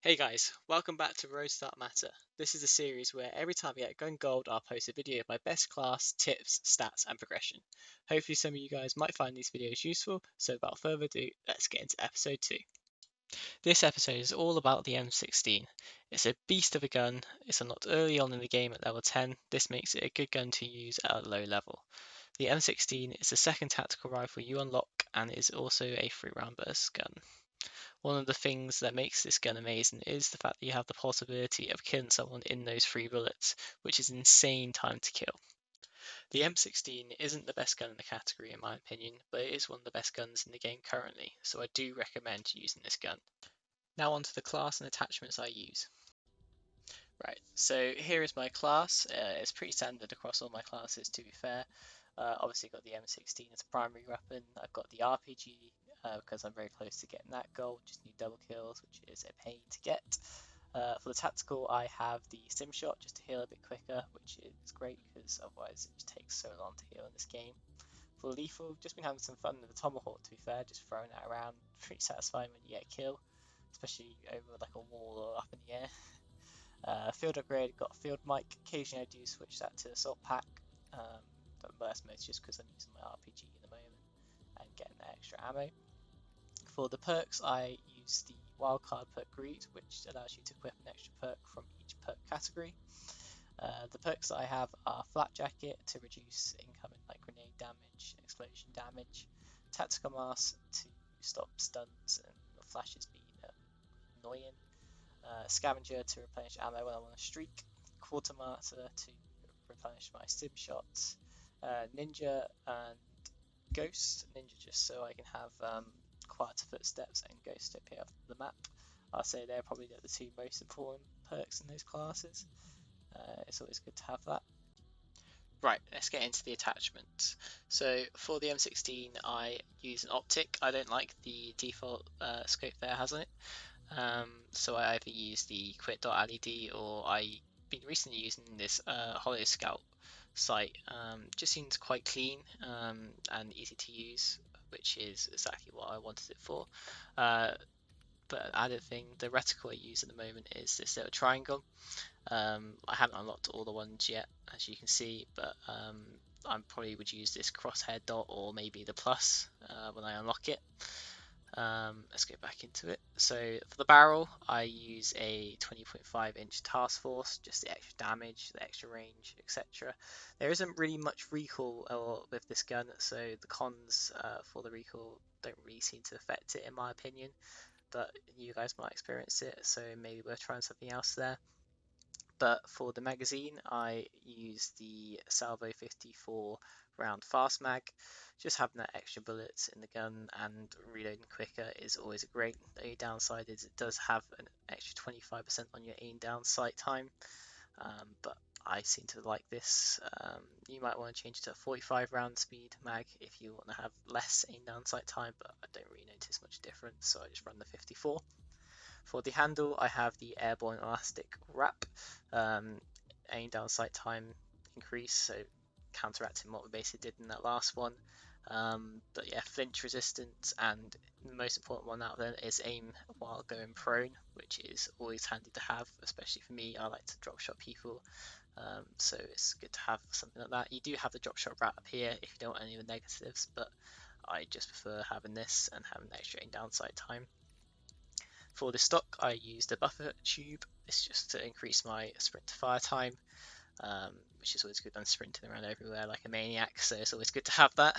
Hey guys, welcome back to Road Start Matter. This is a series where every time I get going gold, I'll post a video of my best class, tips, stats, and progression. Hopefully some of you guys might find these videos useful, so without further ado, let's get into episode 2. This episode is all about the M16. It's a beast of a gun, it's unlocked early on in the game at level 10, this makes it a good gun to use at a low level. The M16 is the second tactical rifle you unlock and is also a 3-round burst gun. One of the things that makes this gun amazing is the fact that you have the possibility of killing someone in those 3 bullets, which is insane time to kill. The M16 isn't the best gun in the category in my opinion, but it is one of the best guns in the game currently, so I do recommend using this gun. Now onto the class and attachments I use. Right, so here is my class. It's pretty standard across all my classes to be fair. Obviously got the M16 as a primary weapon. I've got the RPG because I'm very close to getting that goal. Just need double kills, which is a pain to get. For the tactical, I have the sim shot just to heal a bit quicker, which is great because otherwise it just takes so long to heal in this game. For lethal, just been having some fun with the tomahawk to be fair, just throwing that around. Pretty satisfying when you get a kill, especially over like a wall or up in the air. Field upgrade, got a field mic. Occasionally I do switch that to assault pack, but that's mostly just because I'm using my RPG at the moment and getting that extra ammo. For the perks, I use the wildcard perk greed, which allows you to equip an extra perk from each perk category. The perks that I have are flat jacket to reduce incoming like grenade damage, explosion damage, tactical mask to stop stuns and flashes being annoying, scavenger to replenish ammo when I'm on a streak, quartermaster to replenish my sim shots, ninja and ghost. Ninja just so I can have quieter footsteps, and ghost to appear off the map. I'll say they're probably the two most important perks in those classes. It's always good to have that. Right, let's get into the attachments. So for the M16, I use an optic. I don't like the default scope there has on it. So I either use the quit.led or I've been recently using this Hollow Scout sight. Just seems quite clean and easy to use, which is exactly what I wanted it for. But added thing, the reticle I use at the moment is this little triangle. I haven't unlocked all the ones yet, as you can see, but I probably would use this crosshair dot or maybe the plus when I unlock it. Let's go back into it. So for the barrel, I use a 20.5-inch task force, just the extra damage, the extra range, etc. There isn't really much recoil with this gun, so the cons for the recoil don't really seem to affect it in my opinion, but you guys might experience it, so maybe we're trying something else there. But for the magazine, I use the Salvo 54 round fast mag. Just having that extra bullets in the gun and reloading quicker is always a great. The only downside is it does have an extra 25% on your aim down sight time, but I seem to like this. You might want to change it to a 45 round speed mag if you want to have less aim down sight time, but I don't really notice much difference, so I just run the 54. For the handle, I have the airborne elastic wrap, aim down sight time increase, so counteracting what we basically did in that last one. But yeah, flinch resistance, and the most important one out there is aim while going prone, which is always handy to have, especially for me. I like to drop shot people, so it's good to have something like that. You do have the drop shot wrap here if you don't want any of the negatives, but I just prefer having this and having extra aim down sight time. For the stock, I used a buffer tube. It's just to increase my sprint to fire time, which is always good. I'm sprinting around everywhere like a maniac, so it's always good to have that.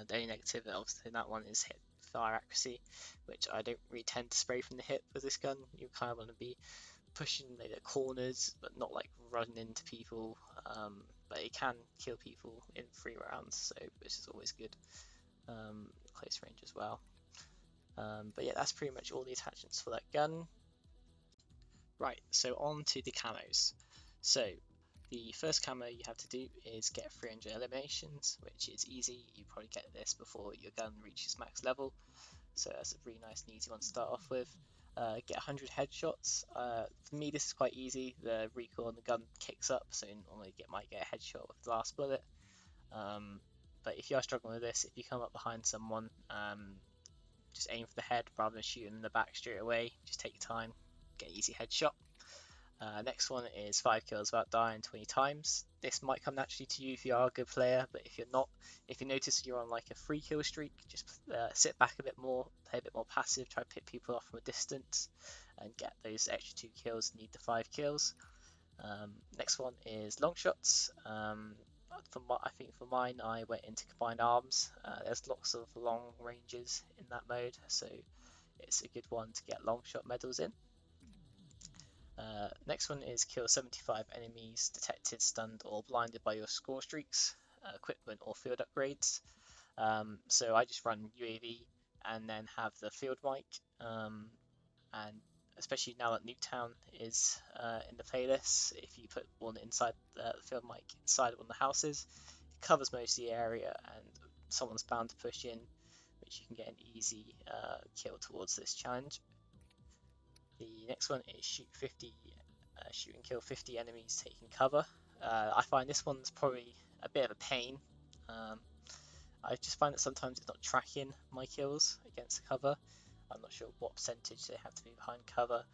The only negative, obviously, that one is hip fire accuracy, which I don't really tend to spray from the hip with this gun. You kind of want to be pushing maybe the corners, but not like running into people. But it can kill people in 3 rounds, so this is always good. Close range as well. But yeah, that's pretty much all the attachments for that gun. Right, so on to the camos. So the first camo you have to do is get 300 eliminations, which is easy. You probably get this before your gun reaches max level, so that's a really nice and easy one to start off with. Get 100 headshots. For me, this is quite easy. The recoil on the gun kicks up, so you normally might get a headshot with the last bullet. But if you are struggling with this, if you come up behind someone, just aim for the head rather than shooting in the back straight away. Just take your time, get an easy headshot. Next one is 5 kills without dying 20 times. This might come naturally to you if you are a good player, but if you're not, if you notice you're on like a 3 kill streak, just sit back a bit more, play a bit more passive, try to pick people off from a distance and get those extra 2 kills, need the 5 kills. Next one is long shots. I think for mine, I went into combined arms. There's lots of long ranges in that mode, so it's a good one to get long shot medals in. Next one is kill 75 enemies detected, stunned, or blinded by your score streaks, equipment, or field upgrades. So I just run UAV and then have the field mic, and especially now that Nuketown is in the playlist, if you put one inside the field mic inside one of the houses, it covers most of the area and someone's bound to push in, which you can get an easy kill towards this challenge. The next one is shoot and kill 50 enemies taking cover. I find this one's probably a bit of a pain. I just find that sometimes it's not tracking my kills against the cover. I'm not sure what percentage they have to be behind cover,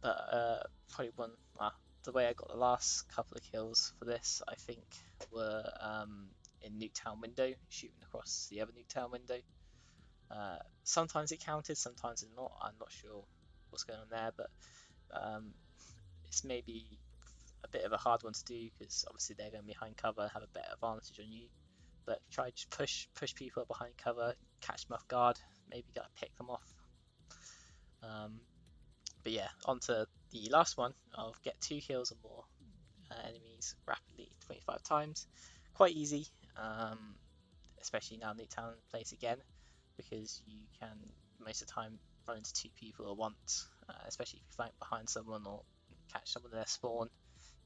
but probably the way I got the last couple of kills for this, I think, were in Nuketown window, shooting across the other Nuketown window. Sometimes it counted, sometimes it's not. I'm not sure what's going on there, but it's maybe a bit of a hard one to do because obviously they're going to be behind cover and have a better advantage on you. But try to push people behind cover, catch them off guard, maybe gotta pick them off. But yeah, on to the last one of get 2 kills or more enemies rapidly 25 times. Quite easy, especially now Nuketown plays again, because you can most of the time run into 2 people at once, especially if you flank behind someone or catch someone in their spawn.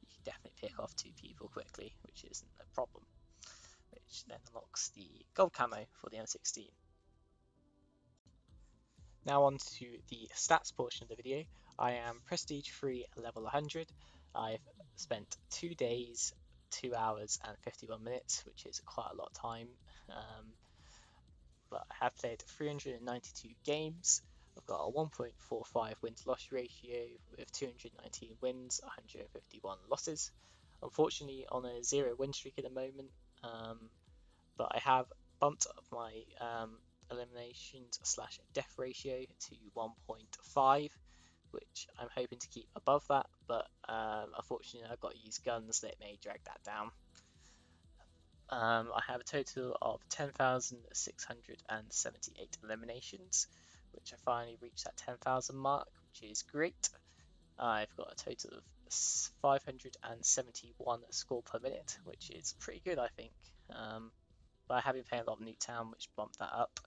You can definitely pick off 2 people quickly, which isn't a problem, which then unlocks the gold camo for the M16. Now on to the stats portion of the video. I am Prestige 3 level 100. I've spent 2 days, 2 hours and 51 minutes, which is quite a lot of time. But I have played 392 games. I've got a 1.45 win-to-loss ratio with 219 wins, 151 losses. Unfortunately on a 0 win streak at the moment, but I have bumped up my eliminations / death ratio to 1.5, which I'm hoping to keep above that, but unfortunately I've got to use guns that may drag that down. I have a total of 10,678 eliminations, which I finally reached that 10,000 mark, which is great. I've got a total of 571 score per minute, which is pretty good, I think. But I have been playing a lot of Nuketown, which bumped that up.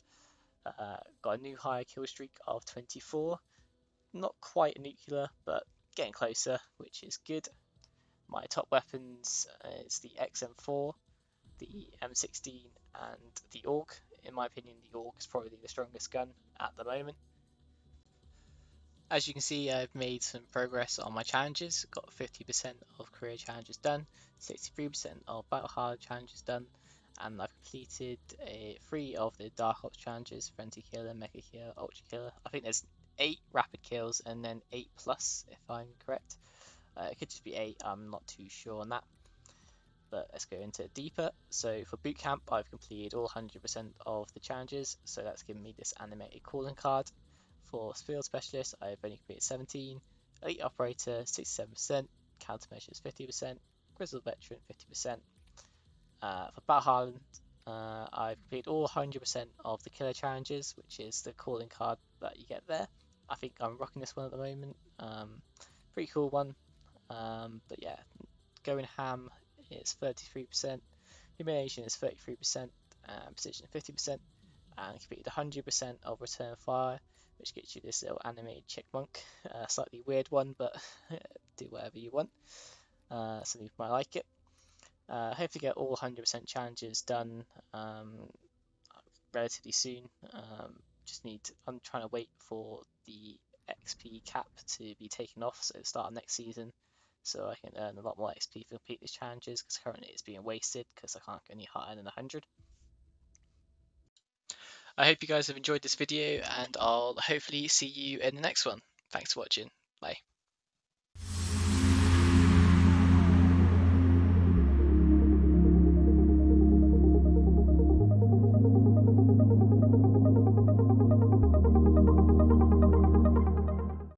Got a new higher kill streak of 24. Not quite a nuclear, but getting closer, which is good. My top weapons is the XM4, the M16 and the AUG. In my opinion, the AUG is probably the strongest gun at the moment. As you can see, I've made some progress on my challenges. Got 50% of career challenges done, 63% of battle hard challenges done, and I've completed 3 of the Dark Ops challenges: Frenzy Killer, Mecha Killer, Ultra Killer. I think there's 8 rapid kills and then 8 plus, if I'm correct. It could just be 8, I'm not too sure on that. But let's go into it deeper. So for boot camp, I've completed all 100% of the challenges, so that's given me this animated calling card. For field specialist, I've only completed 17, elite operator 67%, countermeasures 50%, grizzled veteran 50%. For battle hardened, I've completed all 100% of the killer challenges, which is the calling card that you get there. I think I'm rocking this one at the moment. Pretty cool one. But yeah, going ham is 33%, humiliation is 33%, precision 50%, and completed 100% of return fire, which gets you this little animated chipmunk. Slightly weird one, but do whatever you want. Some people might like it. Hopefully get all 100% challenges done relatively soon. I'm trying to wait for the XP cap to be taken off, so the start of next season, so I can earn a lot more XP to complete these challenges, because currently it's being wasted because I can't go any higher than 100. I hope you guys have enjoyed this video, and I'll hopefully see you in the next one. Thanks for watching. Bye.